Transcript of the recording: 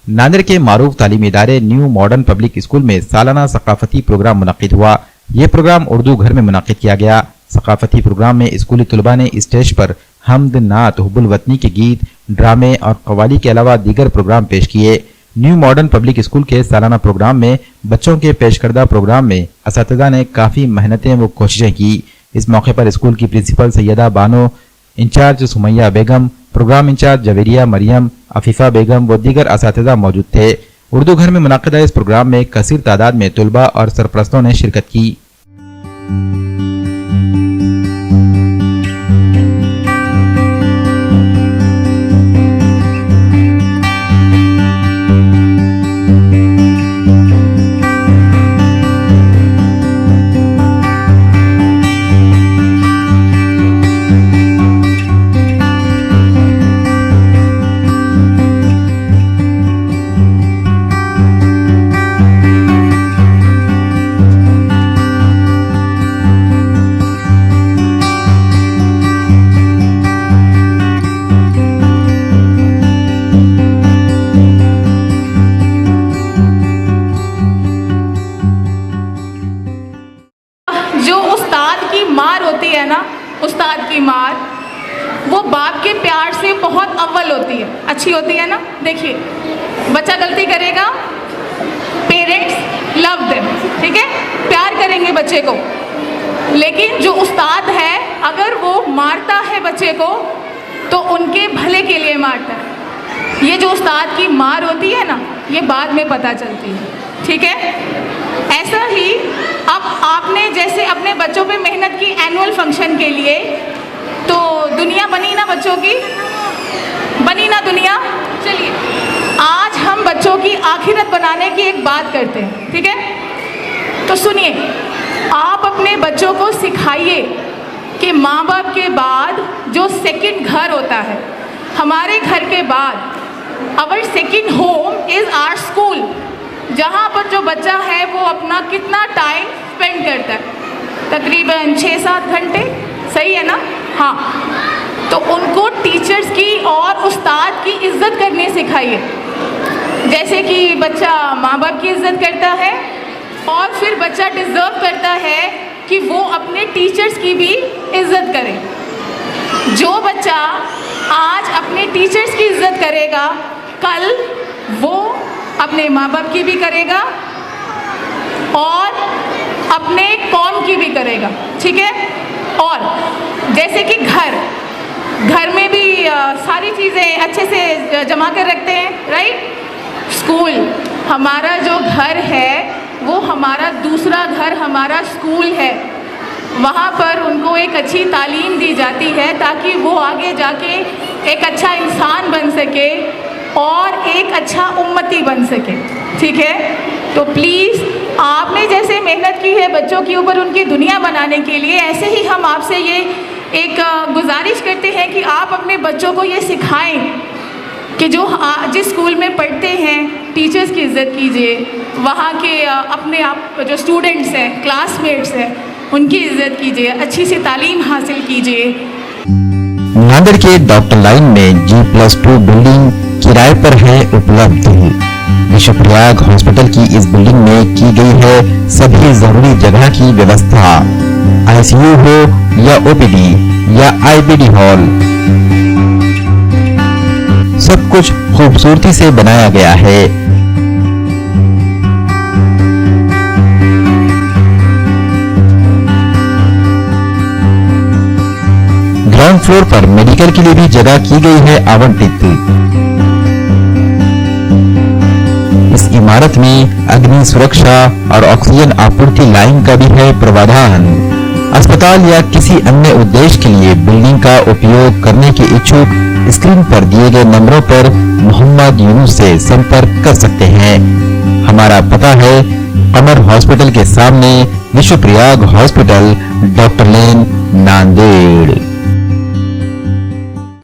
नांदेड़ के मारूफ तालीमी इदारे न्यू मॉडर्न पब्लिक स्कूल में सालाना सकाफती प्रोग्राम मुनक्किद हुआ। ये प्रोग्राम उर्दू घर में मुनक्किद किया गया। सकाफती प्रोग्राम में स्कूली तलबा ने स्टेज पर हमद, नात, हुब्बुल वतनी के गीत, ड्रामे और कव्वाली के अलावा दीगर प्रोग्राम पेश किए। न्यू मॉडर्न पब्लिक स्कूल के सालाना प्रोग्राम में बच्चों के पेश करदा प्रोग्राम में असातिज़ा ने काफी मेहनतें व कोशिशें की। इस मौके पर स्कूल की प्रिंसिपल सैयदा बानो, इंचार्ज सुमैया बेगम, प्रोग्राम इंचार्ज जवेरिया मरियम, अफीफा बेगम व दीगर असातिज़ा मौजूद थे। उर्दू घर में मुनक्किदा इस प्रोग्राम में कसीर तादाद में तुलबा और सरपरस्तों ने शिरकत की। उस्ताद की मार वो बाप के प्यार से बहुत अव्वल होती है, अच्छी होती है ना। देखिए, बच्चा गलती करेगा, पेरेंट्स लव देम, ठीक है, प्यार करेंगे बच्चे को। लेकिन जो उस्ताद है, अगर वो मारता है बच्चे को तो उनके भले के लिए मारता है। ये जो उस्ताद की मार होती है ना, ये बाद में पता चलती है, ठीक है। ऐसा ही अब आपने जैसे अपने बच्चों पे मेहनत की एनुअल फंक्शन के लिए, तो दुनिया बनी ना बच्चों की, बनी ना दुनिया। चलिए आज हम बच्चों की आखिरत बनाने की एक बात करते हैं, ठीक है। तो सुनिए, आप अपने बच्चों को सिखाइए कि माँ बाप के बाद जो सेकंड घर होता है, हमारे घर के बाद our second home is our school, जहाँ पर जो बच्चा है वो अपना कितना टाइम स्पेंड करता है, तकरीबन 6-7 घंटे, सही है ना। हाँ, तो उनको टीचर्स की और उस्ताद की इज्जत करनी सिखाइए। जैसे कि बच्चा माँ बाप की इज्जत करता है और फिर बच्चा डिज़र्व करता है कि वो अपने टीचर्स की भी इज्जत करे। जो बच्चा आज अपने टीचर्स की इज्जत करेगा, कल वो अपने माँ बाप की भी करेगा और अपने कौम की भी करेगा, ठीक है। और जैसे कि घर में भी सारी चीज़ें अच्छे से जमा कर रखते हैं, राइट। स्कूल, हमारा जो घर है वो हमारा दूसरा घर हमारा स्कूल है। वहाँ पर उनको एक अच्छी तालीम दी जाती है ताकि वो आगे जाके एक अच्छा इंसान बन सके और एक अच्छा उम्मती बन सके, ठीक है। तो प्लीज़ आपने जैसे मेहनत की है बच्चों के ऊपर उनकी दुनिया बनाने के लिए, ऐसे ही हम आपसे ये एक गुजारिश करते हैं कि आप अपने बच्चों को ये सिखाएं कि जो जिस स्कूल में पढ़ते हैं टीचर्स की इज़्ज़त कीजिए, वहाँ के अपने आप जो स्टूडेंट्स हैं, क्लासमेट्स हैं, उनकी इज़्ज़त कीजिए, अच्छी सी तालीम हासिल कीजिए। नांदेड़ के डॉक्टर लाइन में G+2 बिल्डिंग किराए पर है उपलब्ध। विश्वप्रयाग हॉस्पिटल की इस बिल्डिंग में की गई है सभी जरूरी जगह की व्यवस्था, ICU हो या OPD या IBD हॉल, सब कुछ खूबसूरती से बनाया गया है। ग्राउंड फ्लोर पर मेडिकल के लिए भी जगह की गई है आवंटित। इस इमारत में अग्नि सुरक्षा और ऑक्सीजन आपूर्ति लाइन का भी है प्रावधान। अस्पताल या किसी अन्य उद्देश्य के लिए बिल्डिंग का उपयोग करने के इच्छुक स्क्रीन पर दिए गए नंबरों पर मोहम्मद यूनुस से संपर्क कर सकते हैं। हमारा पता है कमर हॉस्पिटल के सामने, विश्वप्रयाग हॉस्पिटल, डॉक्टर लेन, नांदेड़।